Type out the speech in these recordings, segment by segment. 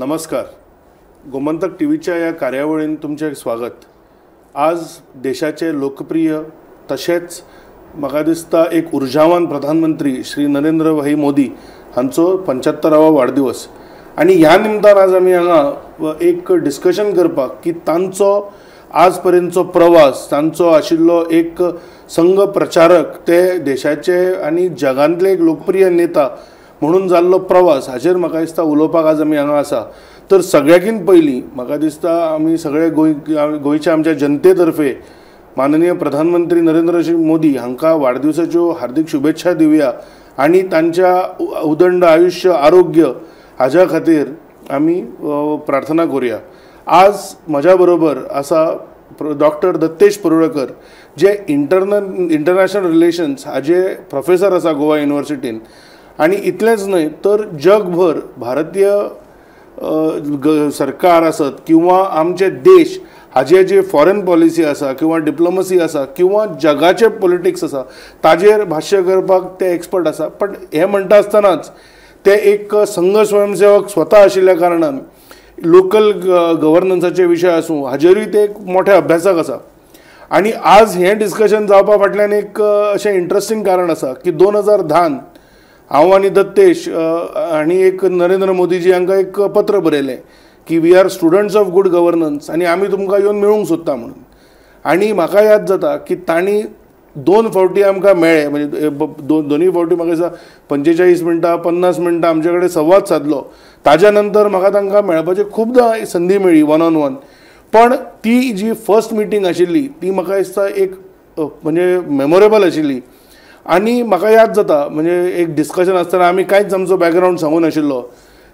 नमस्कार. गोमंतक टीव्हीच्या या कार्यावळीन तुमचे स्वागत. आज देशाचे लोकप्रिय तसेच म्हाका दिसता एक ऊर्जावान प्रधानमंत्री श्री नरेंद्र भाई मोदी हांचो 75वा वाढदिवस आणि ह्या निमतान आज आमी हांगा एक डिस्कशन करपाक की तांचो आजपर्यंतचो प्रवास, तांचो आशिल्लो एक संघ प्रचारक, ते देशाचे आणि जगांतले एक लोकप्रिय नेता म्हणून जाल्लो प्रवास हाचेर म्हाका दिसता उलोवपाक आज आमी हांगा आसा. तर सगळ्याकीन पयलीं म्हाका दिसता आमी सगळे गोंयच्या आमच्या जनतेतर्फे माननीय प्रधानमंत्री नरेंद्र मोदी हांकां वाडदिवसाच्यो हार्दिक शुभेच्छा दिवया आणि तांच्या उदंड आयुष्य आरोग्य हाच्या खातीर आमी प्रार्थना करूया. आज म्हज्या बरोबर आसा डॉक्टर दत्तेश परुळेकर, जे इंटरनॅशनल रिलेशन्स हाजे प्रोफेसर आसा गोवा युनिवर्सिटीन. आणि इतलेंच न्हय तर जगभर भारतीय सरकार आसत किंवा आमचे देश हाजे जे फॉरेन पॉलिसी आसा किंवा डिप्लोमसी आसा किंवा जगाचे पॉलिटिक्स आसा ताजेर भाष्य करपाक ते एक्सपर्ट आसा. पण हे म्हणटा आसतनाच ते एक संघ स्वयंसेवक स्वता आशिल्ल्या कारणान लोकल गव्हर्नन्साचे विशय आसूं हाजेरूय ते एक मोठे अभ्यासक आसा. आणि आज हें डिस्कशन जावपा फाटल्यान एक अशें इंट्रस्टिंग कारण आसा की 2010 हांव आनी दत्तेश आनी एक नरेंद्र मोदीजी हांकां एक पत्र बरयलें की we are students of good governance आणि आमी तुमकां येवन मेळूंक सोदता म्हणून. आणि म्हाका याद जाता की तांणी 2 फावटी आमकां मेळ्ळे, म्हणजे दोनूय फावटी म्हाका दिसता 45 मिनटां 50 मिनटां आमचे कडेन संवाद साधलो. ताज्या नंतर म्हाका तांकां मेळपाची खूबदां संदी मेळ्ळी वन ऑन वन. पण ती जी फर्स्ट मिटींग आशिल्ली ती म्हाका दिसता एक म्हणजे मेमोरेबल आशिल्ली. आणि म्हाका याद जाता म्हणजे एक डिस्कशन आसतना आमी कांयच आमचो बॅकग्रावंड सांगूं नाशिल्लो.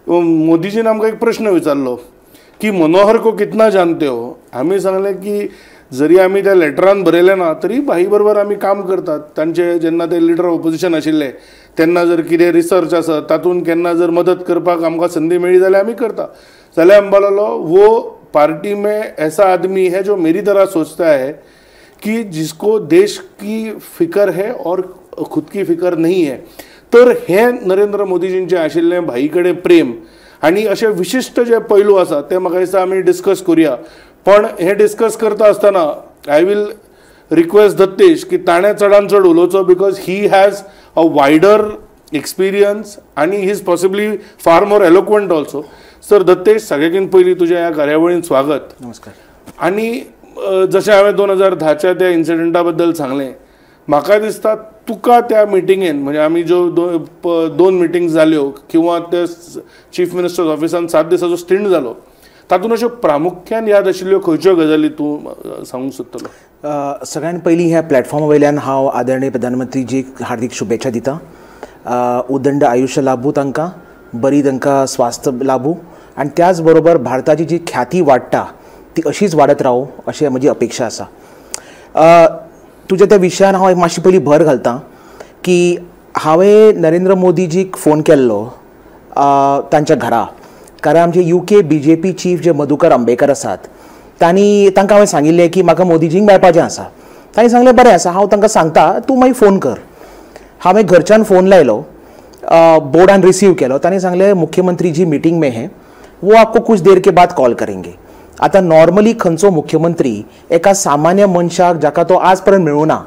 मोदीजीन आमकां एक प्रश्न विचारलो की मनोहर को कितना जानते हो. आमी सांगलें की जरी आमी त्या लेटरान बरयलें ना तरी भाई बरोबर आमी काम करतात. तांचे जेन्ना ते लिडर ऑफ ऑपोजिशन आशिल्ले तेन्ना जर कितें रिसर्च आसा तातूंत केन्ना जर मदत करपाक आमकां संदी मेळ्ळी जाल्यार आमी करता. जाल्यार अंबालालो वो पार्टी में ऐसा आदमी है जो मेरी तरह सोचता है कि जिसको देश की फिकर है और खुद की फिकर नहीं है. तर हे नरेंद्र मोदीजींचे आशिल्लें भाई कडेन प्रेम आणि अशे विशिष्ट जे पैलू आसा ते म्हाका दिसता आमी डिस्कस करूया. पण हे डिस्कस करता आसतना आय विल रिक्वेस्ट दत्तेश की ताणें चडान चड उलोवचो, because he has a wider experience आणि ही इज पॉसिबली फार मोर एलोक्वंट ऑल्सो. सर दत्तेश, सगळ्याकीन पयलीं तुज्या ह्या कार्यावळीन स्वागत. नमस्कार. आणि जशें हांवें 2010च्या त्या इन्सिडंटा बद्दल सांगलें, म्हाका दिसता तुका त्या मिटिंगेन म्हणजे आमी ज्यो 2 मिटिंग्स जाल्यो किंवा ते चीफ मिनिस्टर्स ऑफिसान 7 दिसाचो स्टिंट जालो, तातूंत अश्यो प्रामुख्यान याद आशिल्ल्यो खंयच्यो गजाली तूं सांगूंक सोदतलो? सगळ्यात पयलीं ह्या प्लॅटफॉर्मा वयल्यान हांव आदरणीय प्रधानमंत्रीजीक हार्दिक शुभेच्छा दिता. उदंड आयुश्य लाभू तांकां, बरी तांकां स्वास्थ लाभू आनी त्याच बरोबर भारताची जी ख्याती वाडटा ती अशीच वाडत रावो अशी म्हजी अपेक्षा आसा. तुज्या त्या विशयान हांव एक मातशी पयलीं भर घालतां की हांवें नरेंद्र मोदीजीक फोन केल्लो तांच्या घरा, कारण आमचे UK BJP चीफ जे मधुकर अंबेकर आसात तांकां हांवें सांगिल्लें की म्हाका मोदीजींक मेळपाचें आसा. तांणी सांगलें बरें आसा, हांव तांकां सांगता, तूं मागीर फोन कर. हांवें घरच्यान फोन लायलो, बोर्डान रिसीव केलो. तांणी सांगलें मुख्यमंत्री जी मीटिंग में है, वो आपको कुछ देर के बाद कॉल करेंगे. आता नॉर्मली खंयचो मुख्यमंत्री एका सामान्य मनशाक जाका तो आज पर्यंत मेळूना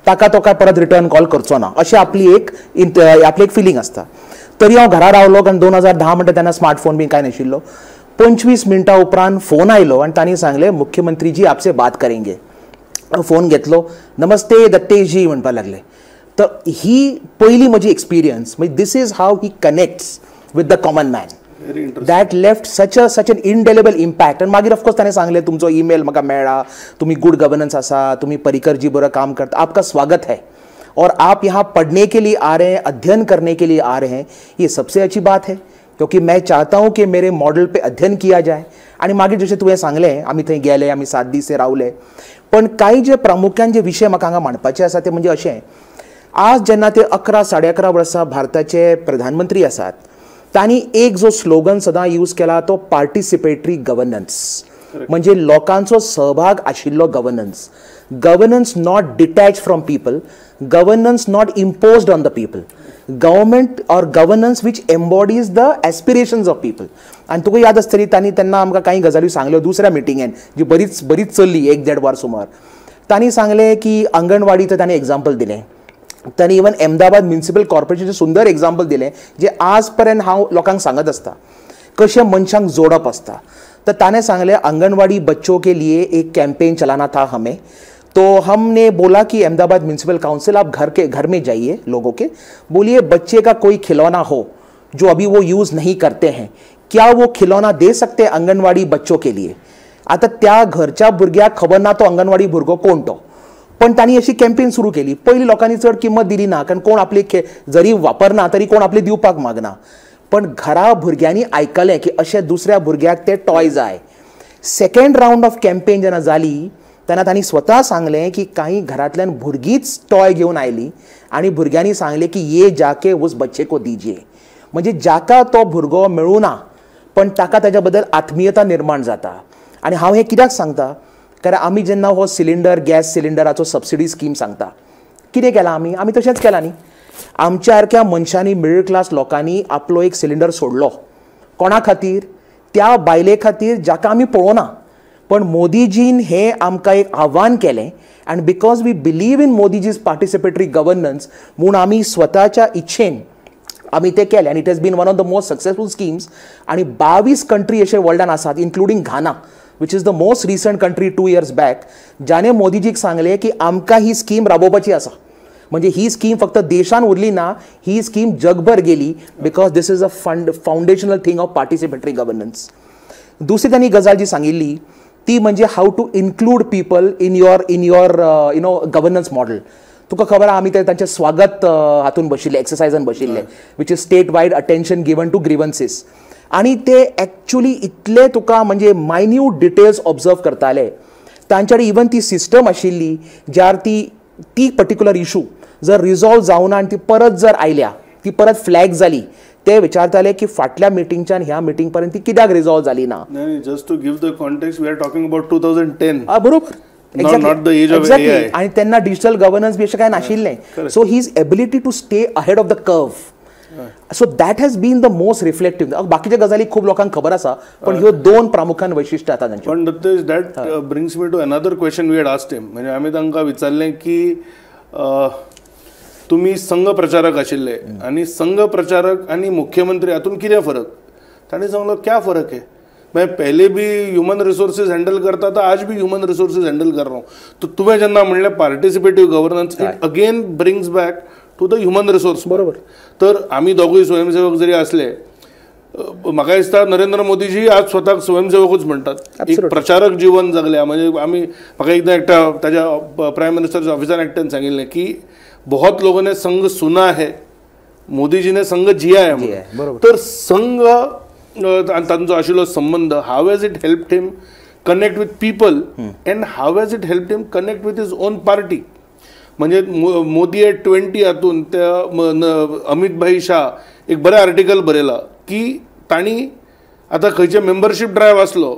ताका तो काय परत रिटर्न कॉल करचो ना अशी आपली एक फिलिंग आसता. तरी हांव घरा रावलो, कारण 2010 म्हणटा तेन्ना स्मार्टफोन बी कांय नाशिल्लो. 25 मिनटां उपरांत फोन आयलो आनी तांणी सांगलें मुख्यमंत्री जी आपसे बात करेंगे. फोन घेतलो, नमस्ते दत्तेश जी म्हणपाक लागले. तर ही पयली म्हजी एक्सपिरियन्स, म्हणजे this is how he connects with the common man. That left such an indelible impact. आणि मागीर ऑफकोर्स ताणें सांगलें तुमचो ईमेल म्हाका मेळ्ळा, तुम्ही गुड गवर्नन्स आसा, तुम्ही परिकर जी बरोबर काम करता, आपका स्वागत है और आप यहाँ पढ़ने के लिए आ रहे हैं, अध्ययन करने के लिए आ रहे हैं, ये सबसे अच्छी बात है, क्योंकि मैं चाहता हूँ कि मेरे मॉडल पे अध्ययन किया जाए. आणि मागीर जशें तुवें सांगलें आमी थंय गेले, आमी 7 दीस रावले. पण कांय जे प्रामुख्यान जे विशय म्हाका हांगा मांडपाचे आसा ते म्हणजे अशें, आज जेन्ना ते 11-11.5 वर्सां भारताचे प्रधानमंत्री आसात, तांणी एक जो स्लोगन सदां यूज केला तो पार्टिसिपेटरी गव्हर्नन्स, म्हणजे लोकांचो सहभाग आशिल्लो governance. Governance not detach from people, governance not imposed on the people. Government or governance which embodies the एस्पिरेशन्स of people. आनी तुका याद आसतली तांणी तेन्ना आमकां कांय गजाली सांगल्यो दुसऱ्या मिटिंगेन जी बरीच चल्ली 1-1.5 वर सुमार. तांणी सांगलें की अंगणवाडीचं तांणी एग्जाम्पल दिलें. तांणी इवन अहमदाबाद म्युनिसिपल कॉर्पोरेशनचें सुंदर एग्जाम्पल दिलें जे आज पर्यंत हांव लोकांक सांगत आसता कशें मनशांक जोडप आसता. तर ताणें सांगलें आंगनवाड़ी बच्चों के लिए एक कैंपेन चलाना था हमें. तो हमने बोला कि अहमदाबाद म्युनिसिपल काउंसिल आप घर में जाइए लोगों के, बोलिए बच्चे का कोई खिलौना हो जो अभी वो यूज़ नहीं करते हैं, क्या वो खिलौना दे सकते हैं आंगनवाड़ी बच्चों के लिए. आता त्या घरच्या भुरग्याक खबर ना तो आंगनवाडी भुरगो कोण तो, पण तांणी अशी कॅम्पेन सुरू केली. पयलीं लोकांनी चड किंमत दिली ना कारण कोण आपली जरी वापरना तरी कोण आपली दिवपाक मागना. पण घरा भुरग्यांनी आयकलें की अशें दुसऱ्या भुरग्याक ते टॉय जाय. सेकंड राउंड ऑफ कॅम्पेन जेन्ना जाली तेन्ना तांणी स्वता सांगलें की काही घरांतल्यान भुरगींच टॉय घेवन आयलीं आनी भुरग्यांनी सांगलें की ये जाके उस बच्चे को दीजिए. म्हणजे जाका तो भुरगो मेळूना पण ताका ताच्या बद्दल आत्मीयता निर्माण जाता. आनी हांव हें कित्याक सांगता कारण आमी जेन्ना हो सिलिंडर गॅस सिलिंडराचो सबसिडी स्कीम सांगता कितें केलां आमी तशेंच केलां न्ही. आमच्या सारक्या मनशांनी मिडल क्लास लोकांनी आपलो एक सिलिंडर सोडलो. कोणा खातीर? त्या बायले खातीर जाका आमी पळोवना. पण मोदीजीन हें आमकां एक आव्हान केलें and because we believe in Modiji's participatory governance म्हूण आमी स्वताच्या इच्छेन आमी तें केलें आनी it has been one of the most successful schemes. आनी 22 कंट्री अशे वर्ल्डान आसात including Ghana which is the most recent country 2 years back जाने मोदीजीक सांगलें की आमकां ही स्कीम राबोवपाची आसा. म्हणजे ही स्कीम फक्त देशान उरली ना, ही स्कीम जगभर गेली because this is a foundational thing of participatory governance. दुसरी त्यांनी गजाल जी सांगिल्ली ती म्हणजे how to include people in your governance model. तुका खबर आमी तांचे स्वागत हातून बशिल्ले एक्सरसायजान बशिल्ले which is state wide attention given to grievances. आणि ते एक्चुअली इतले तुका म्हणजे मायन्यूट डिटेल्स ऑब्जर्व करताले. तांच्याकडे इवन ती सिस्टम आशिल्ली ज्यार ती पर्टिक्युलर इशू जर रिझॉल्व जावना आनी ती परत जर आयल्या ती परत फ्लॅग जाली ते विचारताले की फाटल्या मिटिंगच्यान ह्या मिटिंग पर्यंत ती कित्याक रिझॉल्व जाली ना. Just to give the context we are talking about 2010. बरोबर. Not the age of AI. आणि त्यांना डिजिटल गव्हर्नन्स बी अशें कांय नाशिल्लें. So his ability to stay ahead of the curve. So that has been the most reflective. बाकीच्या गजाली खूप लोकांक खबर आसा पण ह्यो 2 प्रामुख्यान वैशिश्ट्य आसा तांची. पण that brings me to another question we had asked him. म्हणजे आमी तांकां विचारलें की तुम्ही संघ प्रचारक आशिल्ले आणि संघ प्रचारक आणि मुख्यमंत्री हातून कितें फरक. तांणी सांगलो क्या फरक है, मैं पहले भी ह्यूमन रिसोर्सेज हँडल करता था, आज भी ह्यूमन रिसोर्सेज हँडल कर रहा हूँ. तो तुवें जेन्ना म्हणलें participative governance it again brings back to the human resource. बरोबर. तर आम्ही दोघूय स्वयंसेवक जरी असले म्हाका दिसता नरेंद्र मोदीजी आज स्वताक स्वयंसेवकूच म्हणटात. एक प्रचारक जीवन जगल्या. म्हणजे आम्ही म्हाका एकदां एकट्या ताच्या प्रायम मिनिस्टरच्या ऑफिसान एकट्यान सांगिल्लें की बहुत लोगों ने संघ सुना है, मोदी जी ने संघ जिया है. तर संघ तांचो आशिल्लो संबंध how has it helped him connect with people and how has it helped him connect with his own party. म्हणजे मोदी एट 20 हातून त्या अमित भाई शाह एक बरें आर्टिकल बरयला की तांणी आतां खंयचे मेंबरशीप ड्रायव्ह आसलो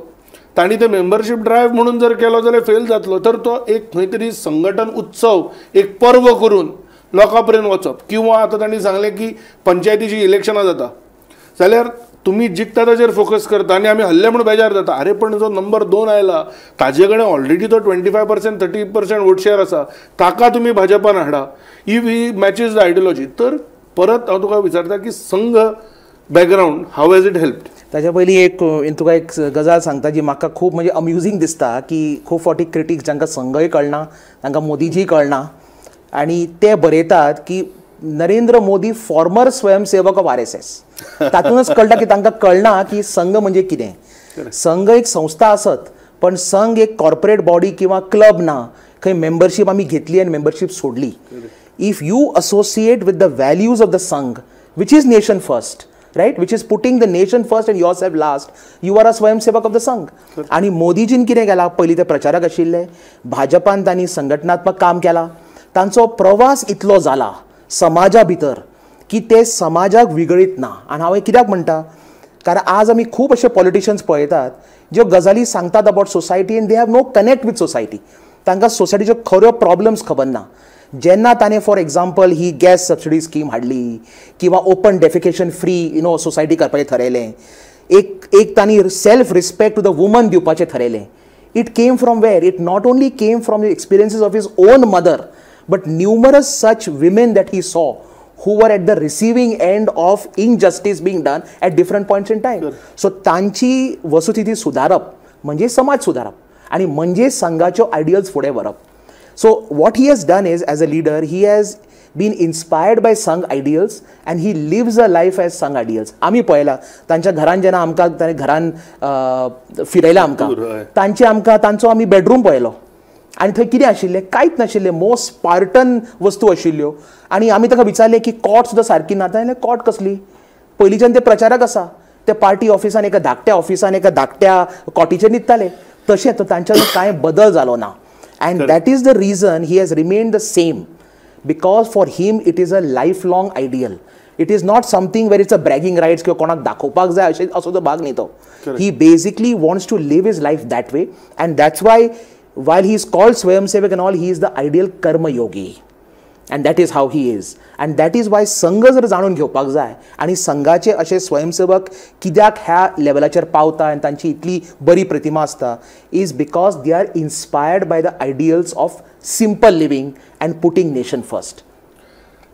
तांणी ते मेंबरशीप ड्रायव्ह म्हणून जर केलो जाल्यार फेल जातलो. तर तो एक खंय तरी संघटन उत्सव एक पर्व करून लोकां पर्यंत वचप. किंवा आतां तांणी सांगलें की पंचायतीची इलेक्शनां जाता जाल्यार तुम्ही जिखता ताचेर फोकस करता आनी आमी हल्ले म्हणून बेजार जाता. अरे पण जो नंबर 2 आयला ताजे कडेन ऑलरेडी तो 25% 30% वोट शेअर आसा, ताका तुम्ही भाजपान हाडा. If he matches the ideology. तर परत हांव तुका विचारता की Sangh background how has it helped. ताच्या पयलीं एक तुका एक गजाल सांगता जी म्हाका खूब म्हणजे अम्युजिंग दिसता की खूब फावटी क्रिटिक्स जांकां संघय कळना तांकां मोदीजी कळना आनी ते बरयतात की नरेंद्र मोदी फॉर्मर स्वयंसेवक ऑफ RSS. तातूनच कळटा की तांकां कळना की संघ म्हणजे कितें. संघ एक संस्था आसत पण संघ एक कॉर्पोरेट बॉडी किंवा क्लब ना खंय मेंबरशीप आमी घेतली आनी मेंबरशीप सोडली. If you associate with the values of the Sangh which is nation first, right, which is putting the nation first and yourself last, you are a swayamsevak of the संघ. आनी मोदीजीन कितें केलां, पयलीं ते प्रचारक आशिल्ले, भाजपान तांणी संघटनात्मक काम केलां, तांचो प्रवास इतलो जाला समाजा भितर की ते समाजाक विगळीत ना. आनी हांव कित्याक म्हणटा कारण आज आमी खूब अशे पॉलिटिशियन्स पळयतात ज्यो गजाली सांगतात about society and they have no connect with society. तांकां सोसायटीच्यो खऱ्यो प्रॉब्लम्स खबर ना. जेन्ना ताणें फॉर एग्जाम्पल ही गॅस सबसिडी स्कीम हाडली किंवा ओपन डेफिकेशन फ्री सोसायटी करपाचें ठरयलें, एक तांणी self respect to the woman दिवपाचें ठरयलें. It came from where? It not only came from the experiences of his own mother, but numerous such women that he saw who were at the receiving end of injustice being done at different points in time. So तांची वस्तुस्थिती सुदारप म्हणजे समाज सुदारप आणि म्हणजे संघाच्यो ideals फुडें व्हरप. So what he has done is, as a leader, he has been inspired by Sangh ideals and he lives a life as Sangh ideals. आम्ही पळयला तांच्या घरान जेन्ना आमकां ताणें घरान फिरयला आमकां, तांचो आमी बेडरूम पळयलो आणि थंय कितें आशिल्लें? कांयच नाशिल्लें. मोस्ट स्पार्टन वस्तू आशिल्ल्यो. आणि आमी ताका विचारलें की कॉट सुद्दां सारकी ना. ताणें कॉट कसली? पयलींच्यान ते प्रचारक आसा, ते पार्टी ऑफिसान एका धाकट्या ऑफिसान एका धाकट्या कॉटीचेर न्हिदताले. तशें तांच्या कांय बदल जालो ना. And that is the reason he has remained the same, because for him it is a lifelong ideal. It is not something where it's a bragging rights किंवा कोणाक दाखोवपाक जाय अशें असो तो भाग न्ही तो. He basically wants to live his life that way. And that's why while he is called Swayamsevak and all, he is the ideal karma yogi, and that is how he is. And that is why संघ जर जाणून घेवपाक जाय आनी संघाचे अशे स्वयंसेवक कित्याक ह्या लेवलाचेर पावता आनी तांची इतली बरी प्रतिमा आसता, is because they are inspired by the ideals of simple living and putting nation first.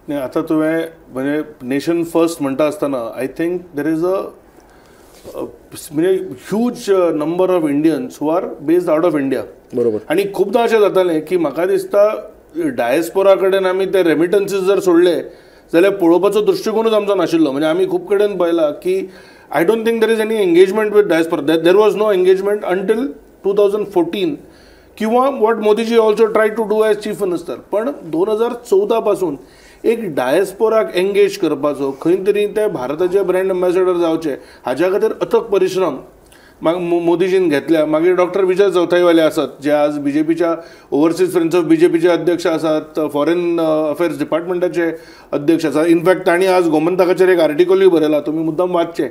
नाही, आता तुवें म्हणजे नेशन फर्स्ट म्हणटा आसतना I think there is a म्हणजे huge number of Indians who are based out of India. बरोबर. आणि खूपदां अशें जातालें की म्हाका दिसता डायस्पोरा कडेन आमी ते रेमिटन्सीस जर सोडले जाल्यार पळोवपाचो दृश्टिकोनूच आमचो नाशिल्लो. म्हणजे आमी खूब कडेन पळयलां की I don't think there is any engagement with diaspora. There was no engagement until 2014 किंवा what Modiji also try to do as chief minister. पण 2014 पासून एक डायस्पोराक एंगेज करपाचो, खंय तरी ते भारताचे ब्रँड एम्बेसेडर जावचे हाच्या खातीर अथक परिश्रम मोदीजीन घेतल्या. मागीर डॉक्टर विजय चौथाईवाले आसात जे आज बीजेपीच्या ओव्हरसीज फ्रेंड्स ऑफ बीजेपीचे अध्यक्ष आसात, फॉरेन अफेअर्स डिपार्टमेंटाचे अध्यक्ष आसात. इनफॅक्ट तांणी आज गोमंतकाचेर एक आर्टिकलूय बरयला, तुमी मुद्दाम वाचचें.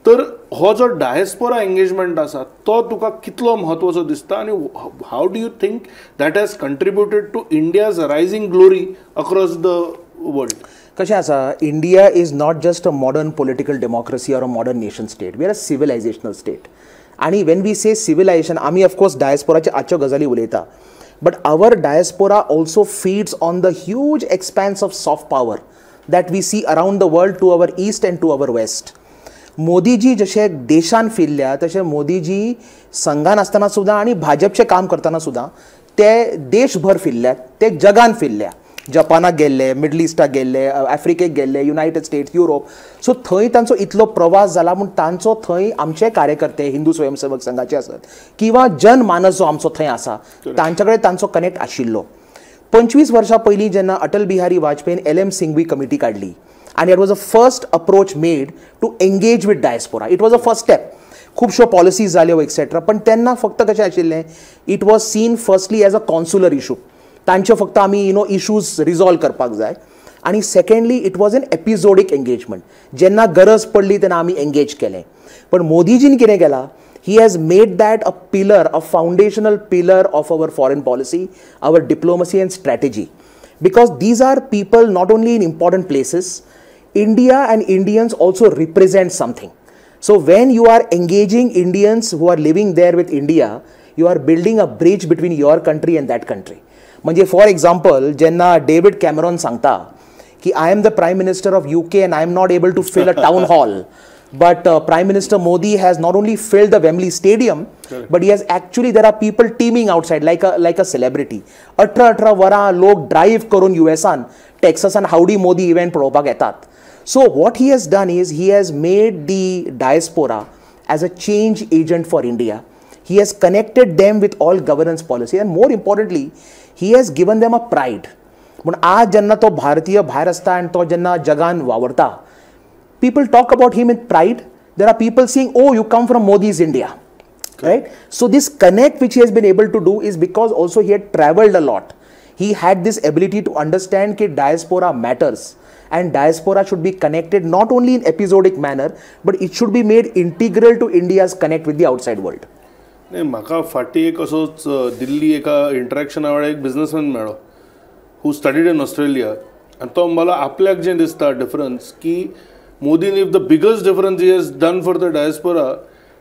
तर हो जो डायस्पोरा एंगेजमेंट आसा तो तुका कितलो म्हत्वाचो दिसता आनी how do you think that has contributed to India's rising glory across the world? कशें आसा, India is not just a modern political democracy or a modern nation state. We are a civilizational state. आणि when we say civilization, आमी of course डायस्पोराचे आजच्यो गजाली उलयता, but our diaspora also feeds on the huge expanse of soft power that we see around the world to our east and to our west. Modiji जशे देशान फिरल्या तशे मोदीजी संघान आसतना सुद्दां आनी भाजपचें काम करतना सुद्दां ते देशभर फिरल्यात, ते जगान फिरल्या. जपानाक गेल्ले, मिडल इस्टाक गेल्ले, आफ्रिकेक गेल्ले, युनायटेड स्टेट्स, युरोप. सो थंय तांचो इतलो प्रवास जाला म्हूण तांचो थंय आमचे कार्यकर्ते हिंदू स्वयंसेवक संघाचे आसत किंवा जनमानस जो आमचो थंय आसा तांचे कडेन तांचो कनेक्ट आशिल्लो. 25 वर्सां पयलीं जेन्ना अटल बिहारी वाजपेयीन LM सिंघवी कमिटी काडली and it was a first approach made to engage with diaspora. It was a first step. खुबश्यो पॉलिसीज जाल्यो एक्सेट्रा. पण तेन्ना फक्त कशें आशिल्लें, it was seen firstly as a consular issue. तांच्यो फक्त आमी इशूज रिजॉल्व करपाक जाय. आणि secondly it was an episodic engagement. जेन्ना गरज पडली तेन्ना आमी एंगेज केलें. पण मोदीजीन कितें केलां, he has made that a pillar, a foundational pillar of our foreign policy, our diplomacy and strategy. Because these are people not only in important places, India and Indians also represent something. So when you are engaging Indians who are living there with India, you are building a bridge between your country and that country. म्हणजे for example जेन्ना David Cameron सांगता की I am the prime minister of UK and I am not able to fill a town hall, but Prime Minister Modi has not only filled the Wembley Stadium, but he has actually, there are people teeming outside like a celebrity. 18 वरां लोक drive करून USAन टेक्सासान howdy Modi event पळोवपाक येतात. So what he has done is he has made the diaspora as a change agent for India. He has connected them with all governance policy and more importantly, he has given them a pride. But आज जेन्ना तो भारतीय भायर आसता आनी तो जेन्ना जगान वावरता, people talk about him with pride. There are people saying, oh, you come from Modi's India. Right? So this connect which he has been able to do is because also he had traveled a lot. He had this ability to understand that diaspora matters. And diaspora should be connected not only in episodic manner, but it should be made integral to India's connect with the outside world. नाही, म्हाका फाटी एक असोच दिल्ली एका इंटरॅक्शना वेळार एक businessman मेळ्ळो हू studied in Australia, आनी तो मला आपल्याक जें दिसता डिफरन्स की मोदीन if the biggest difference he has done for the diaspora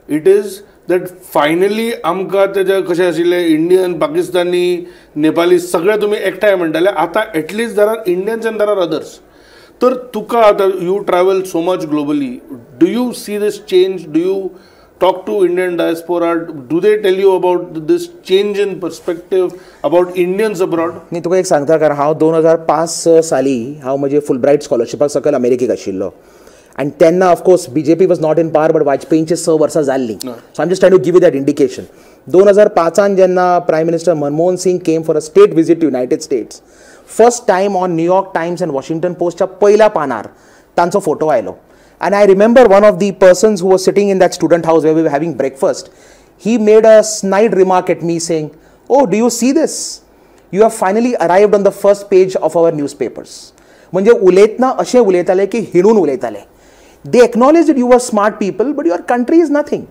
it is that finally आमकां तेजे कशें आशिल्लें इंडियन पाकिस्तानी नेपाली सगळे तुमी एकठांय म्हणटाले, आतां at least there are Indians and there are others. तर तुका आतां you travel so much globally, do you see this change? Do you talk to Indian diaspora? Do they tell you about this change in perspective about Indians abroad? मी तुका एक सांगता, कारण हांव 2005 साली हांव म्हजे फुलब्रायट स्कॉलरशिपाक सकयल अमेरिकेक आशिल्लो, आनी तेन्ना of course BJP was not in power, but वाजपेयींची 6 वर्सां जाल्लीं. So I am just trying to give you that indication. 2005 जेन्ना prime minister Manmohan Singh came for a state visit to United States, first time on New York Times and Washington पोस्टच्या पहिल्या पानार तांचो photo आयलो. And I remember one of the persons who was sitting in that student house where we were having breakfast, he made a snide remark at me saying, "Oh, do you see this? You have finally arrived on the first page of our newspapers." म्हणजे उलयतना अशें उलयताले की हिणून उलयताले. They acknowledged that you were smart people, but your country is nothing.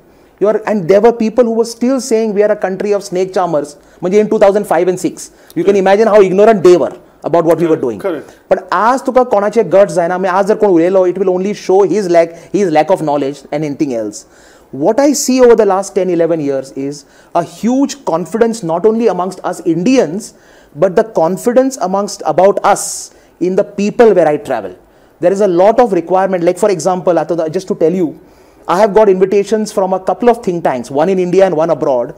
And there were people who were still saying we are a country of snake charmers. म्हणजे in 2005 and 6. You can imagine how ignorant they were about what we were doing. But आज तुका कोणाचे guts जायना. आज जर कोण उलयलो, it will only show his lack of knowledge and anything else. What I see over the last 10-11 years is a huge confidence not only amongst us Indians, but the confidence about us in the people where I travel. There is a lot of requirement. Like for example, just to tell you, I have got invitations from a couple of think tanks, one in India and one abroad,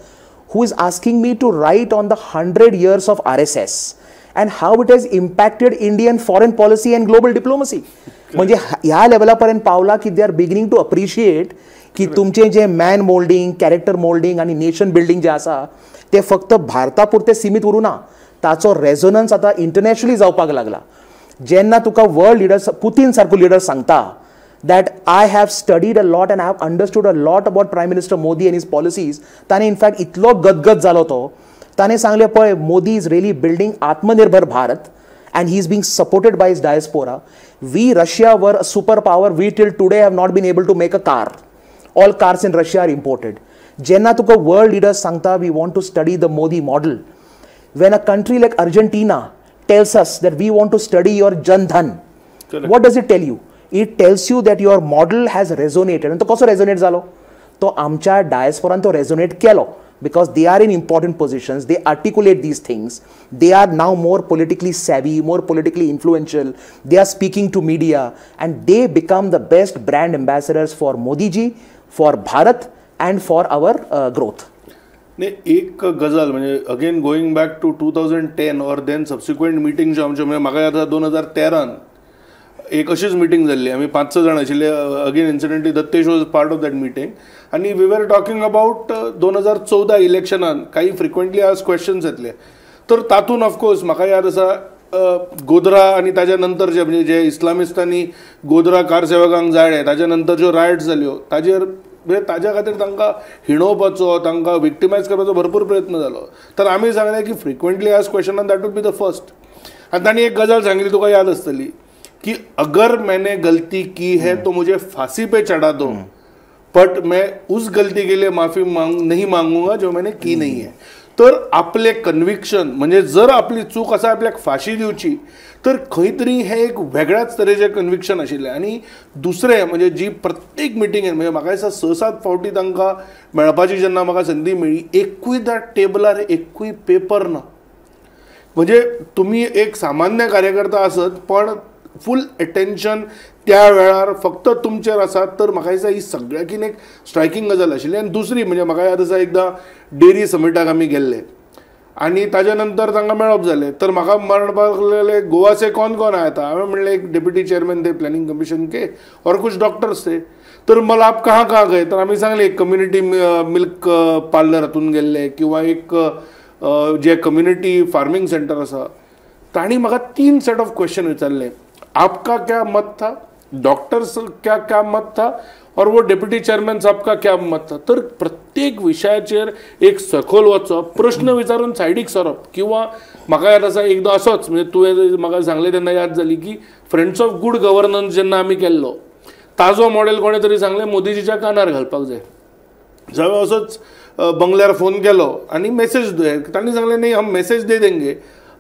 who is asking me to write on the 100 years of RSS. And how it has impacted Indian foreign policy and global diplomacy. म्हणजे ह्या लेवलापर्यंत पावला की they are beginning to appreciate की तुमचे जे man moulding, character moulding आणि nation building जे आसा ते फक्त भारतापुरते सीमित उरूं ना, ताचो रेझोनन्स आता इंटरनॅशनली जावपाक लागला. जेन्ना तुका वर्ल्ड लिडर्स, पुतीन सारको लिडर सांगता that I have studied a lot and I have understood a lot about Prime Minister Modi and his policies, ताणे इनफॅक्ट इतलो गदगद जालो तो, ताणे सांगले पळय मोदी इज रियली बिल्डिंग आत्मनिर्भर Bharat and he is being supported by his diaspora. We, Russia, were a superpower. We till today have not been able to make a car. All cars in Russia are imported. Jenna tuka world leaders sangta we want to study the Modi model. When a country like Argentina tells us that we want to study your Jan Dhan, what does it tell you? It tells you that your model has resonated. And to kaso resonate zalo? To amcha diasporan to resonate kelo. Because they are in important positions, they articulate these things, they are now more politically savvy, more politically influential, they are speaking to media, and they become the best brand ambassadors for Modi ji, for Bharat, and for our growth. एक गजाल म्हणजे again going back to 2010 और then subsequent meeting जे आमचे म्हणजे म्हाका आतां 2013 एक अशीच मिटींग जाल्ली. आमी 5-6 जाण आशिल्ले. Again incidentally Dattesh was part of that meeting आणि वी वर टॉकिंग अबाउट 2014 इलेक्शनान काही फ्रिक्वेंटली आज क्वेश्चन्स येतले. तर तातूंत ऑफकोर्स म्हाका याद आसा गोधरा आणि ताच्या नंतर जे म्हणजे जे इस्लामिस्तांनी गोधरा कार सेवकांक जाळे, ताच्या नंतर ज्यो रायट्स जाल्यो ताजेर म्हणजे ताज्या खातीर तांकां हिणोवपाचो, तांकां विक्टिमायज करपाचो भरपूर प्रयत्न जालो. तर आमी सांगलें की फ्रिक्वेंटली आज क्वेश्चनान that would be the first. आनी तांणी एक गजाल सांगिल्ली तुका याद आसतली कि अगर मैंने गलती की है तो मुझे फांसी पे चढ़ा दो, बट मैं उस गलती के लिए माफी नहीं मांगूंगा जो मैंने की नहीं है. तर आपले कन्विक्शन म्हणजे जर आपली चूक आसा आपल्याक फाशी दिवची, तर खंय तरी हे एक वेगळ्याच तरेचे कन्विक्शन आशिल्लें. आणि दुसरें म्हणजे जी प्रत्येक मिटिंगेन म्हणजे म्हाका दिसता 6-7 फावटी तांकां मेळपाची जेन्ना म्हाका संदी मेळ्ळी, एकूय त्या टेबलार एकूय पेपर ना. म्हणजे तुम्ही एक सामान्य कार्यकर्ता आसत पण फुल अटेन्शन त्या वेळार फक्त तुमचेर आसा. तर म्हाका दिसता ही सगळ्याकीन एक स्ट्रायकींग गजाल आशिल्ली. आनी दुसरी म्हणजे म्हाका याद आसा एकदां डेरी समिटाक आमी गेल्ले आनी ताच्या नंतर तांकां मेळप जालें. तर म्हाका म्हणपाक लागले गोवा से कौन कौन आया था. हांवें म्हणलें एक डेप्युटी चेयरमैन थे प्लॅनिंग कमिशन के और कुछ डॉक्टर्स थे. तर मला आप कहाँ कहाँ गए. तर आमी सांगले एक कम्युनिटी मिल्क पार्लर हातून गेल्ले किंवा एक जे कम्युनिटी फार्मिंग सेंटर आसा. तांणी म्हाका 3 सेट ऑफ क्वेश्चन विचारले. आपका क्या मत था, डॉक्टर्स का क्या मत था और वो डेप्युटी चेयरमैन साहब का क्या मत था. तर प्रत्येक विशयाचेर एक सखोल वचप, प्रश्न विचारून सायडीक सरप. किंवा म्हाका याद आसा एकदां असोच म्हणजे तुवें म्हाका सांगलें तेन्ना याद जाली की फ्रेंड्स ऑफ गुड गव्हर्नन्स जेन्ना आमी केल्लो ताजो मॉडेल कोणे तरी सांगलें मोदीजीच्या कानार घालपाक जाय. हांवें असोच बंगल्यार फोन केलो आनी मेसेज तांणी सांगलें नाही हम मेसेज दे देंगे.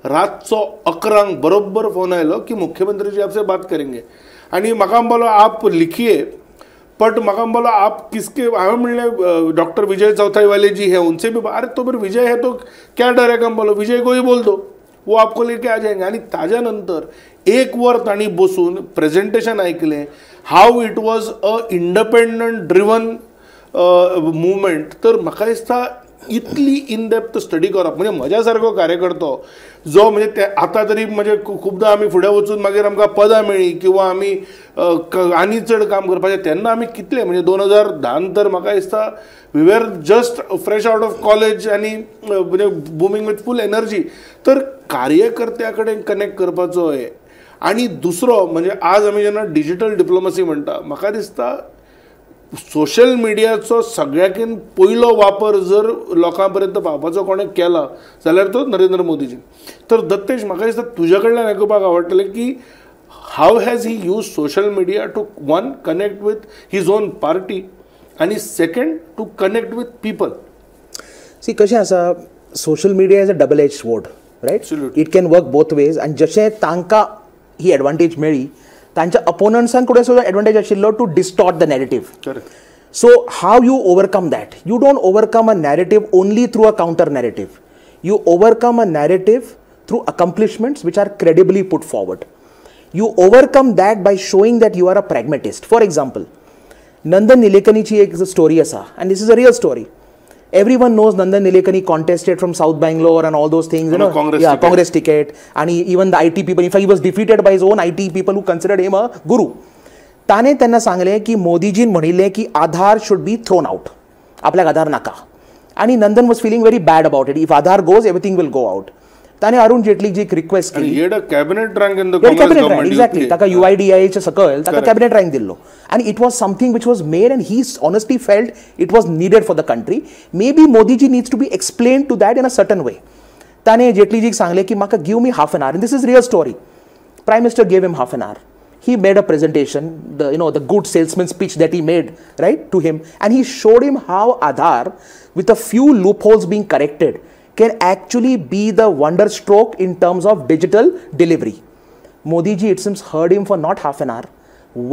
रातचो 11 बरोबर फोन आयलो की मुख्यमंत्री जी आपसे बात करेंगे आणि म्हाका बोलो आप लिखिए बट म्हाका बोलो आप किसके हांवें म्हणलें डॉक्टर विजय चौथाई वाले जी है उनसे भी अरे तो फिर विजय है तो क्या डर है का बोलो विजय को ही बोल दो वो आपको लेके आ जाएंगे आणि ताज्या नंतर 1 वर तांणी बसून प्रेझेंटेशन ऐकलें how it was a independent driven movement तर म्हाका दिसता इतली इन डेप्थ स्टडी करप म्हणजे म्हज्या सारको कार्यकर्तो जो म्हणजे ते आतां तरी म्हणजे खुबदां आमी फुडें वचून मागीर आमकां पदां मेळ्ळी किंवा आमी आनी चड काम करपाचें तेन्ना आमी कितले म्हणजे 2010 तर म्हाका दिसता we were just fresh out of college आनी म्हणजे बुमींग विथ फूल एनर्जी तर कार्यकर्त्या कडेन कनेक्ट करपाचो हे आनी दुसरो म्हणजे आज आमी जेन्ना डिजिटल डिप्लोमसी म्हणटा म्हाका दिसता सोशल मिडियाचो सगळ्याकीन पयलो वापर जर लोकां पर्यंत पावपाचो कोणें केला जाल्यार तो नरेंद्र मोदीजी तर दत्तेश म्हाका दिसता तुज्या कडल्यान आयकुपाक आवडटलें की how has he use social media to one connect with his own party आनी second to connect with people see कशें आसा social media is a double edge sword right it can work both ways आनी जशें तांकां ही advantage मेळ्ळी तांच्या अपोनंट्सांक कडेन सुद्दां एडवांटेज आशिल्लो to distort the narrative so how you overcome that you don't overcome a narrative only through a counter narrative you overcome a narrative through accomplishments which are credibly put forward you overcome that by showing that you are a pragmatist for example Nandan निलेकनीची एक story आसा and this is a real story everyone knows Nandan Nilekani contested from South Bangalore and all those things, you know, Congress ticket, and even the IT people, in fact he was defeated by his own IT people who considered him a guru. ताने त्यांना सांगले की मोदीजीन म्हणिल्ले की आधार should be thrown out, आपल्याक आधार नाका, आणि Nandan was feeling very bad about it. If Aadhaar goes, everything will go out. ताने अरुण जेटलीची एक रिक्वेस्ट केली, he had a cabinet rank in the Congress government. Exactly, ताका UIDAI चे सकयल ताका cabinet rank दिल्लो, and it was something which was made and he honestly felt it was needed for the country. Maybe Modi ji needs to be explained to that in a certain way. ताने जेटलीजीक सांगले की म्हाका give me half an hour, and this is real story. Prime Minister gave him half an hour. He made a presentation, the good salesman speech that he made, right, to him, and he showed him how Aadhaar, with a few loopholes being corrected, can actually be the wonder stroke in terms of digital delivery. Modi ji, it seems, heard him for not half an hour,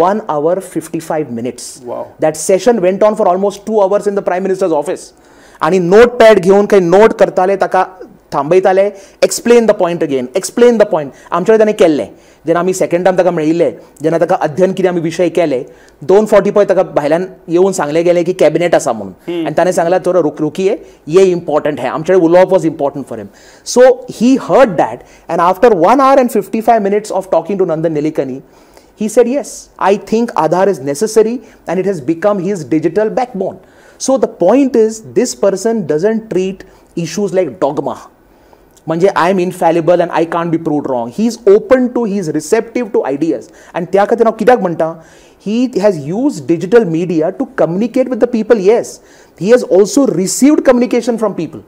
1 hour 55 minutes. Wow. That session went on for almost 2 hours in the Prime Minister's office. And he notepad घेऊन काही note करताले, ताका थांबयताले, explain the point again, explain the point. आमच्या ताणें केल्लें जेन्ना आमी सेकंड टायम ताका मेळिल्ले, जेन्ना ताका अध्ययन कितें आमी विशय केले, 2:40 पळय ताका भायल्यान येवन सांगलें गेलें की कॅबिनेट आसा म्हणून, आनी ताणें सांगलें थोडो रुकिये, ये इम्पॉर्टंट है, आमचे उलोवप was important for him. So he heard that, and after 1 hour and 55 minutes of talking to Nandan Nilekani, he said, yes, I think Aadhaar is necessary and it has become his digital backbone. So the point is, this person doesn't treat issues like dogma. म्हणजे I am infallible and I can't be proved wrong. He is open to, he is receptive to ideas. And त्या खातीर हांव कित्याक म्हणटा, he has used digital media to communicate with the people, yes. He has also received communication from people.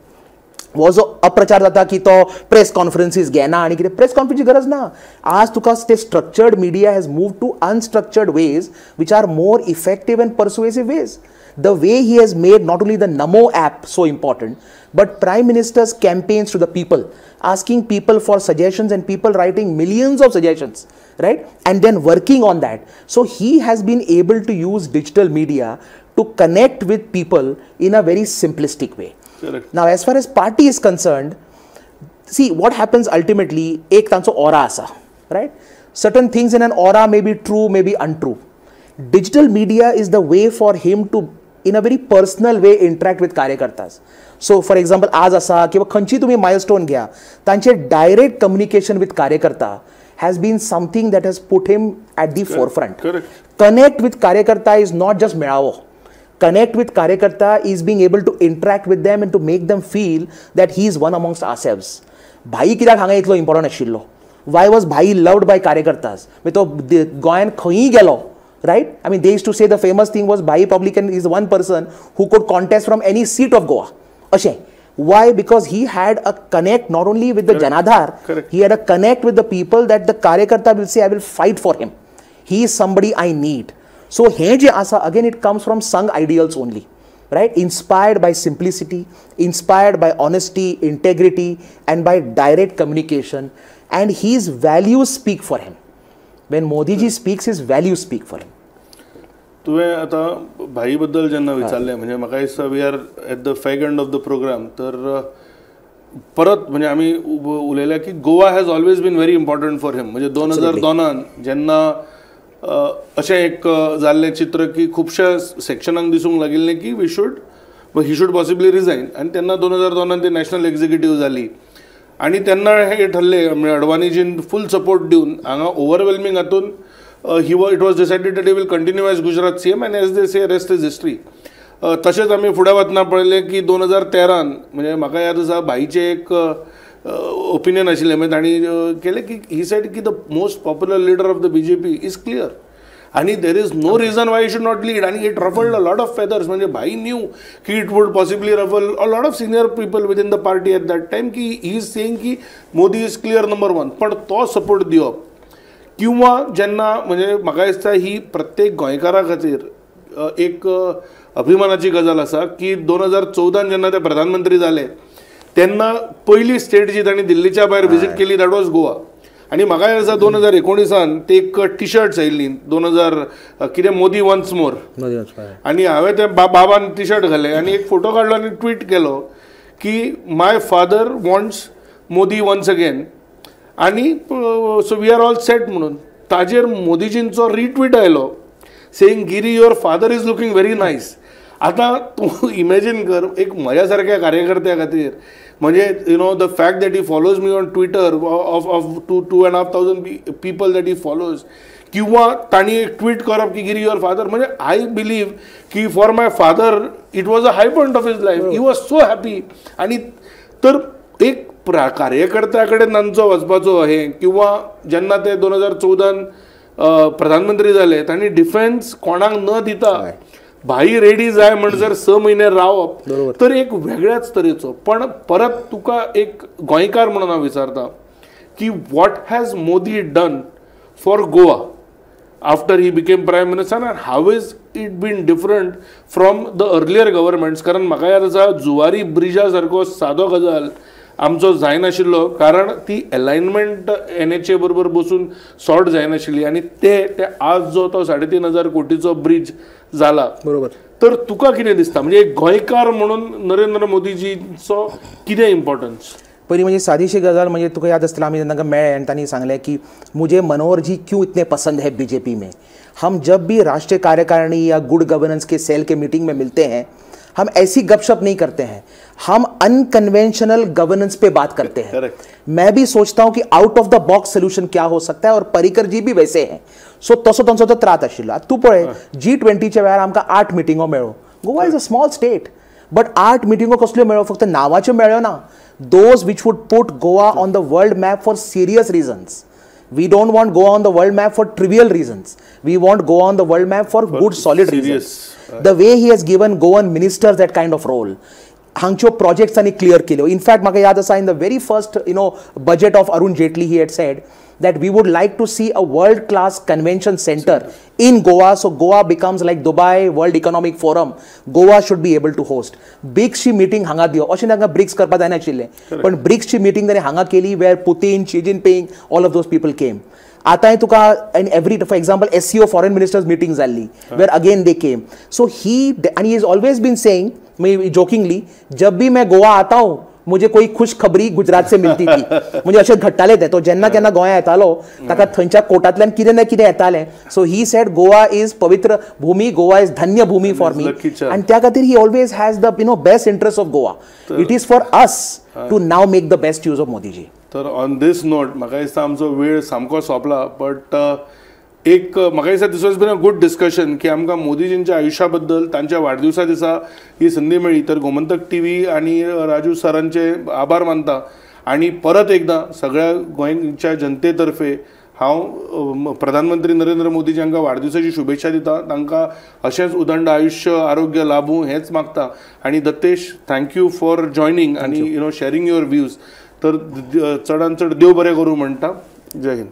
हो जो अप्रचार जाता की तो प्रेस कॉन्फरन्सीस घेना आनी कितें, प्रेस कॉन्फरन्सीची गरज ना. आज तुका ते structured media has move to unstructured ways which are more effective and persuasive ways. The way he has made not only the Namo app so important, but Prime Minister's campaigns to the people, asking people for suggestions and people writing millions of suggestions, right? And then working on that. So he has been able to use digital media to connect with people in a very simplistic way. Correct. Now, as far as party is concerned, see what happens ultimately, ek tancho aura asa, right? Certain things in an aura may be true, may be untrue. Digital media is the way for him to, in a very personal way, interact with कार्यकर्तास. So, for example, आज असा किंवा खंयची तुम्ही milestone घ्या, तांचे direct communication with कार्यकर्ता has been something that has put him at the forefront. Correct. Connect with कार्यकर्ता is not just मेळावो. Connect with कार्यकर्ता is being able to interact with them and to make them feel that he is one amongst ourselves. भाई कित्याक हांगा इतलो important आशिल्लो? Why was भाई loved by कार्यकर्तास? तो गोंयान खंयी गेलो, right? I mean, they used to say the famous thing was Bhai probably is one person who could contest from any seat of Goa. Ashe. Why? Because he had a connect not only with the Janadhar, he had a connect with the people that the Karyakarta will say, I will fight for him. He is somebody I need. So, he je asa, again it comes from Sangh ideals only. right? Inspired by simplicity, inspired by honesty, integrity, and by direct communication. And his values speak for him. When Modi ji speaks, his values speak for him. तुवें आतां भाई बद्दल जेन्ना विचारलें म्हणजे म्हाका दिसता we are at the fag end of the program तर परत म्हणजे आमी उलयल्या की Goa has always been very important for him म्हणजे 2002 जेन्ना अशें एक जाल्लें चित्र की खुबश्या सेक्शनांक दिसूंक लागिल्लें की ही शूड पॉसिबली रिजायन आनी तेन्ना 2002 ती नॅशनल एक्झिक्युटीव जाली आनी तेन्ना हे ठरले म्हणजे अडवाणीजीन फूल सपोर्ट दिवन हांगा ओवरवेल्मींग हातून it was decided that he will continue as Gujarat CM and as they say rest is history. तशेंच आमी फुडें वतना पळयलें की 2013 म्हणजे म्हाका याद आसा भाईचें एक ओपिनियन आशिल्लें म्हणजे तांणी केलें की ही सेड की the most popular leader of the BJP is clear आणि there is no reason why should not lead आणि it ruffled a lot of feathers म्हणजे भाई न्यू की it would possibly ruffle a lot of senior people within the party at that time की he is saying की Modi is clear number 1 पण तो support दिवप किंवा जेन्ना म्हणजे म्हाका दिसता ही प्रत्येक गोंयकारा खातीर एक अभिमानाची गजाल आसा की 2014 जेन्ना ते प्रधानमंत्री जाले तेन्ना पयली स्टेट जी तांणी दिल्लीच्या भायर विजीट केली दॅट वॉज गोवा आनी म्हाका याद आसा 2019 ते एक टी शर्ट्स आयिल्ली 2000 कितें मोदी वन्स मोर आनी हांवें ते बाबान टी शर्ट घाले आनी एक फोटो काडलो आनी ट्वीट केलो की my father wants Modi once again आणि so we are all set म्हणून ताजेर मोदीजींचो रिट्वीट आयलो saying Giri your father is looking very nice आता तूं इमॅजिन कर एक म्हज्या सारक्या कार्यकर्त्या खातीर म्हणजे you know the fact that he follows me on Twitter of 2,500 people that he follows किंवा तांणी एक ट्वीट करप की गिरी युअर फादर म्हणजे आय बिलीव की for my father it was a high point of his life he was so happy आणि तर एक कार्यकर्त्या कडेन तांचो वचपाचो हे किंवा जेन्ना ते 2014 प्रधानमंत्री जाले तांणी डिफेन्स कोणाक न दिता भाई रेडी जाय म्हणसर 6 म्हयने रावप तर एक वेगळ्याच तरेचो पण परत तुका एक गोंयकार म्हणून हांव विचारता की what has Modi done for Goa after he became prime minister and how is it been different from the earlier governments कारण म्हाका याद आसा जुवारी ब्रिजा सारको सादो गजाल आमचो जायनाशिल्लो कारण ती अलायनमेंट NHA बरोबर बसून सॉर्ट जायनाशिल्ली आणि ते आज जो तो 3,500 कोटीचो ब्रिज झाला बरोबर तर तुका कितें दिसता म्हणजे एक गोंयकार म्हणून नरेंद्र मोदीजीचो कितें इम्पॉर्टन्स पहली म्हणजे सादीशी गजाल म्हणजे तुका याद आसतलें आमी तांकां मेळ्ळे आनी तांणी सांगलें की मुझे मनोहर जी क्यों इतने पसंद है BJP में हम जब भी राष्ट्रीय कार्यकारिणी या गुड गवर्नेंस के सेल के मीटिंग में मिलते हैं हम ऐसी गपशप नहीं करते हैं हम अनकन्वेंशनल गवर्नेंस पे बात करते हैं Correct. मैं भी सोचता हूं कि out of the box solution क्या हो सकता है और पर्रिकर जी भी वैसे हैं सो तसो तांचो तो त्रास आशिल्लो तूं पळय G20च्या वेळार आमकां 8 मिटिंगो मेळ्ळो Goa is a small state but 8 मिटिंगो कसल्यो मेळ्ळो फक्त नांवाच्यो मेळ्ळ्यो ना those which would put Goa on the world map for serious reasons We don't want Goa on the world map for trivial reasons. We want Goa on the world map for good, solid reasons. The way he has given Goan ministers that kind of role. हांगच्यो projects आनी clear केल्यो. In fact, म्हाका याद आसा in the very first, budget of Arun Jaitley, he had said that we would like to see a world-class convention center in Goa, so Goa becomes like Dubai World Economic Forum. Goa should be able to host. BRICS ची meeting हांगा दियो. अशें तांकां BRICS करपा जायनाशिल्लें. पण BRICS ची meeting ताणें हांगा केली where Putin, Xi Jinping, all of those people came. आतां तुका and every for example SCO foreign ministers meeting जाल्ली where again they came. So and he has always been saying jokingly जब भी मैं गोवा आता हूँ मुझे कोई खुश खबरी गुजरात से मिलती थी म्हणजे अशें घडटाले ते तो जेन्ना केन्ना गोंया येतालो ताका थंयच्या कोर्टांतल्यान कितें ना कितें येतालें so he said Goa is पवित्र भूमी गोवा इज धन्य भूमी फॉर मी आनी त्या खातीर he always has the best interest of Goa it is for us to now make the best use of Modiji तर ऑन दिस नोट म्हाका दिसता आमचो वेळ सामको सोंपला बट एक म्हाका दिसता this was been a good discussion की आमकां मोदीजींच्या आयुश्या बद्दल तांच्या वाडदिवसा दिसा ही संदी मेळ्ळी तर गोमंतक TV आनी राजू सरांचे आभार मानता आनी परत एकदां सगळ्या गोंयच्या जनते तर्फे हांव प्रधानमंत्री नरेंद्र मोदीजी हांकां वाडदिवसाची शुभेच्छा दिता तांकां अशेंच उदंड आयुश्य आरोग्य लाभूं हेंच मागता आनी दत्तेश थँक्यू फॉर जॉयनींग आनी शेअरिंग युअर व्ह्यूज तर चडांत चड देव बरें करूं म्हणटा जय हिंद.